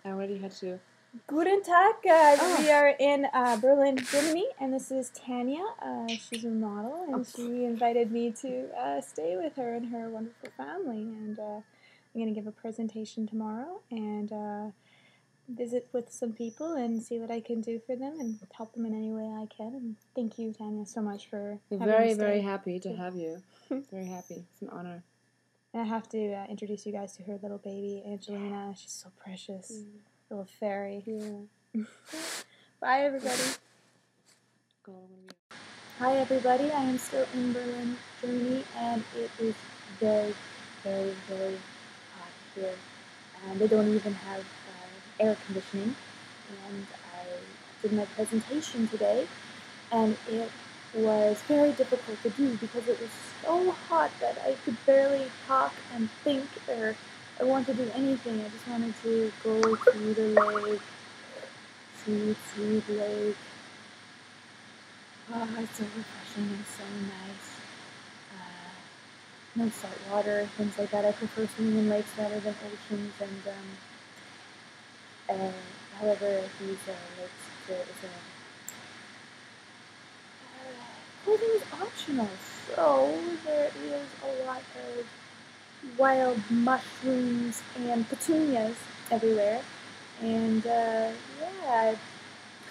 I already had to. Guten Tag. We are in Berlin, Germany, and this is Tanya. She's a model, and she invited me to stay with her and her wonderful family. And I'm going to give a presentation tomorrow and visit with some people and see what I can do for them and help them in any way I can. And thank you, Tanya, so much for having me stay. Very happy to have you. Very happy. It's an honor. And I have to introduce you guys to her little baby, Angelina. She's so precious. Little fairy. Yeah. Bye, everybody. Hi, everybody. I am still in Berlin, Germany, and it is very hot here. And they don't even have air conditioning. And I did my presentation today, and it was very difficult to do because it was so hot that I could barely talk and think or want to do anything. I just wanted to go to the lake, sweet lake. Oh, it's so refreshing and so nice. No salt water, things like that. I prefer swimming in lakes rather than oceans. And however, these lakes, there is clothing is optional, so there is a lot of wild mushrooms and petunias everywhere, and yeah, it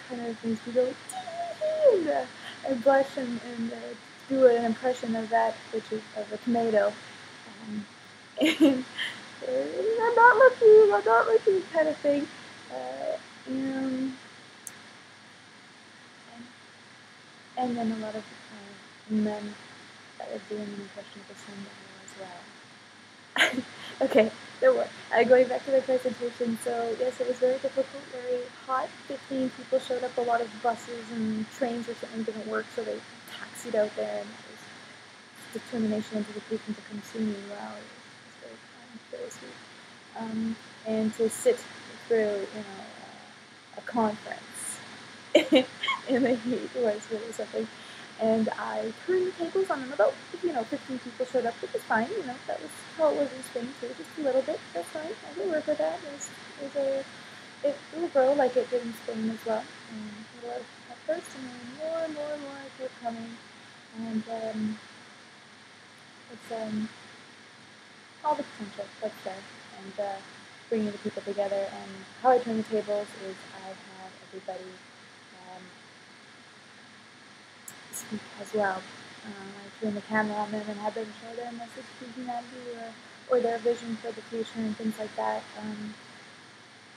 kind of makes me go and blush and do an impression of that, which is of a tomato. And I'm not looking kind of thing. And then a lot of men that are doing an impression of a sundial as well. Okay, going back to the presentation, so yes, it was very difficult, very hot. 15 people showed up, a lot of buses and trains or something didn't work, so they taxied out there, and it was determination and dedication to come see me. Wow, it was very kind, very sweet. And to sit through, a conference in the heat was really something. And I turned the tables on them. About 15 people showed up, which was fine. That was how it was in Spain too, just a little bit. That's fine. I can work with that. It will grow like it did in Spain as well. A lot at first, and then more kept coming. And it's all the potential that's there, and bringing the people together. And how I turn the tables is I have everybody speak as well. I turn the camera on them and have them share their message to humanity or their vision for the future and things like that.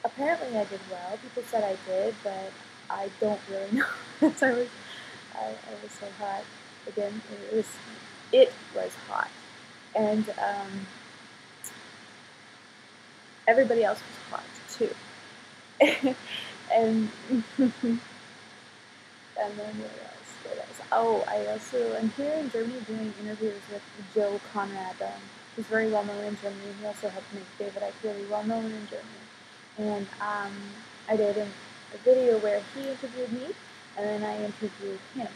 Apparently I did well. People said I did, but I don't really know. I was so hot. Again, it was hot. And everybody else was hot too. and then what else? Oh, I'm here in Germany doing interviews with Joe Conrad. He's very well known in Germany. He also helped make David Icke really well known in Germany. And I did a video where he interviewed me, and then I interviewed him.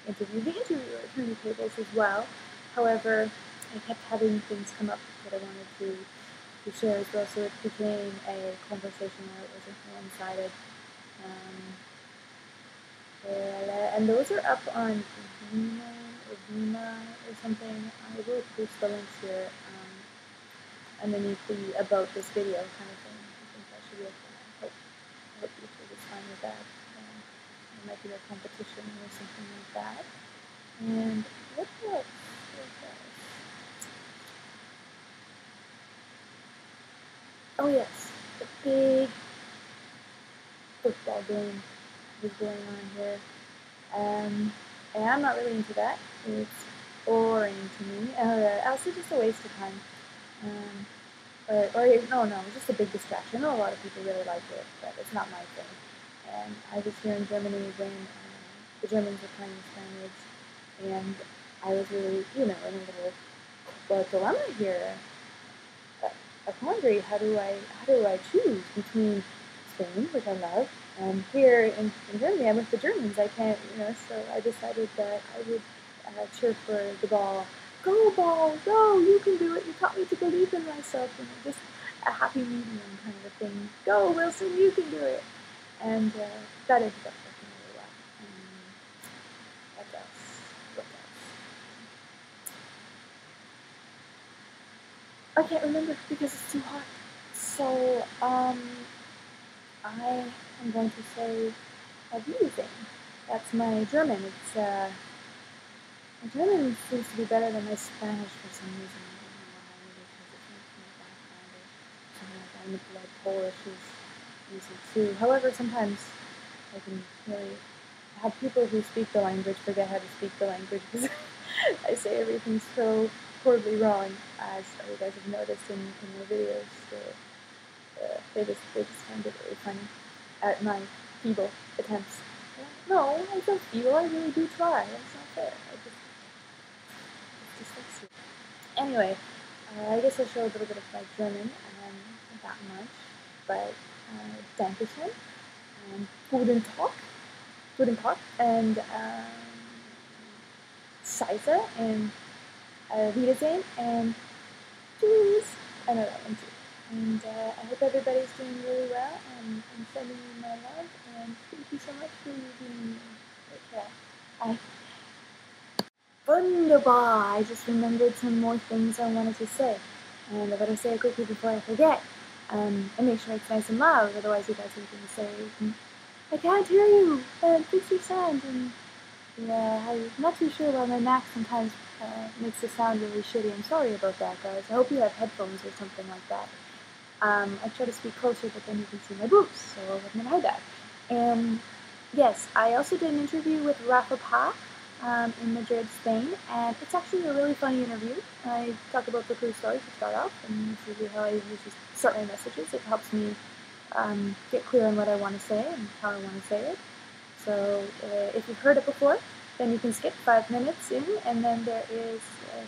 Interviewed the interviewer, turned the tables as well. However, I kept having things come up that I wanted to share as well, so it became a conversation where it wasn't one-sided. And those are up on Vima or something. I will post the links here underneath the about this video kind of thing. I think that should be okay. I hope YouTube is fine with that. There might be a competition or something like that. And what else? Oh yes, the big football game is going on here. And I'm not really into that. It's boring to me. Also just a waste of time. No, it's just a big distraction. I know a lot of people really like it, but it's not my thing. And I was here in Germany when the Germans were playing the Spaniards, and I was really, in a little dilemma here. A quandary. How do I choose between Spain, which I love, and here in Germany, I'm with the Germans. I can't, so I decided that I would cheer for the ball. Go ball, go! You can do it. You taught me to believe in myself. And a happy medium kind of a thing. Go, Wilson, you can do it. And that ended up working really well. What else? What else? I can't remember because it's too hot. So, I am going to say Wiedersehen. That's my German. It's my German seems to be better than my Spanish for some reason. I don't know why. Maybe because it's my background or something like that. And the blood Polish is easy too. However, sometimes I can really have people who speak the language forget how to speak the language because I say everything so horribly wrong, as you guys have noticed in my videos. They just find it really funny at my feeble attempts. No, I'm so feeble. I really do try. That's not fair. It's dyslexia. Anyway, I guess I'll show a little bit of my German. Not that much, but Dankeschön, Guten Tag, and Scheiße, and Wiedersehen, and Tschüss. I know that one too. And I hope everybody's doing really well, and I'm sending you my love, and thank you so much for being me. Take care. Bye. Wunderbar! I just remembered some more things I wanted to say, and I better say it quickly before I forget. And make sure it's nice and loud, otherwise you guys are going to say, I can't hear you, fix your sound, and yeah, I'm not too sure why my Mac sometimes makes the sound really shitty. I'm sorry about that, guys. I hope you have headphones or something like that. I try to speak closer, but then you can see my boobs, so I wouldn't hide that. And yes, I also did an interview with Rafa Pa in Madrid, Spain, and it's actually a really funny interview. I talk about the true story to start off, and this is usually how I usually start my messages. It helps me get clear on what I want to say and how I want to say it. So if you've heard it before, then you can skip 5 minutes in, and then there is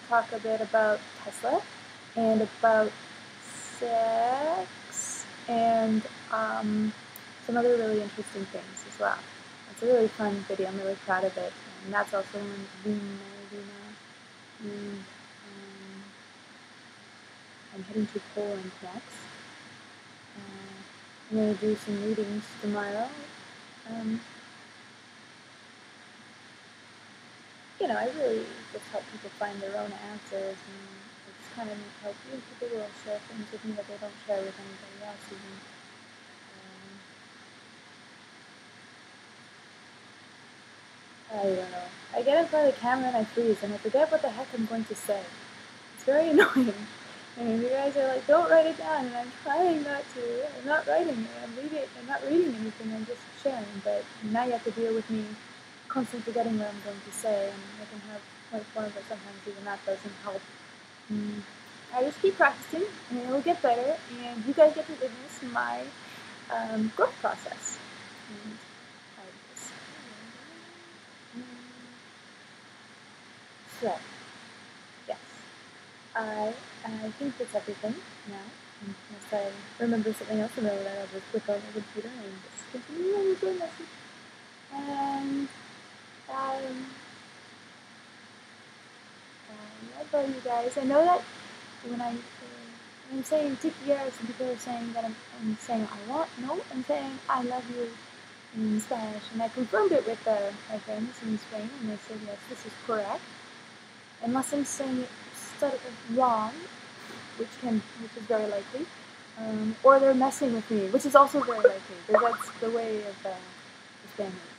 talk a bit about Tesla and about sex and some other really interesting things as well. It's a really fun video. I'm really proud of it, and that's also on Vina. I'm heading to Poland next. I'm going to do some readings tomorrow. I really just help people find their own answers, and just kind of help people will share things with me that they don't share with anybody else even. I don't know. I get in front of the camera and I freeze, and I forget what the heck I'm going to say. It's very annoying. And you guys are like, don't write it down, and I'm trying not to. I'm not writing it. I'm not reading anything. I'm just sharing. But now you have to deal with me constantly forgetting what I'm going to say, and I can have like fun, but sometimes even that doesn't help. I just keep practicing, and it'll get better, and you guys get to witness my growth process. And so, yes, I think that's everything now. Unless I remember something else, and then I'll just click on the computer and just continue on with my message. And I love you guys. I know that when I'm saying take care, some people are saying that I'm saying I want. No, I'm saying I love you in Spanish, and I confirmed it with my friends in Spain, and they said yes, this is correct. Unless I'm saying it wrong, which is very likely, or they're messing with me, which is also very likely, because that's the way of the Spaniards.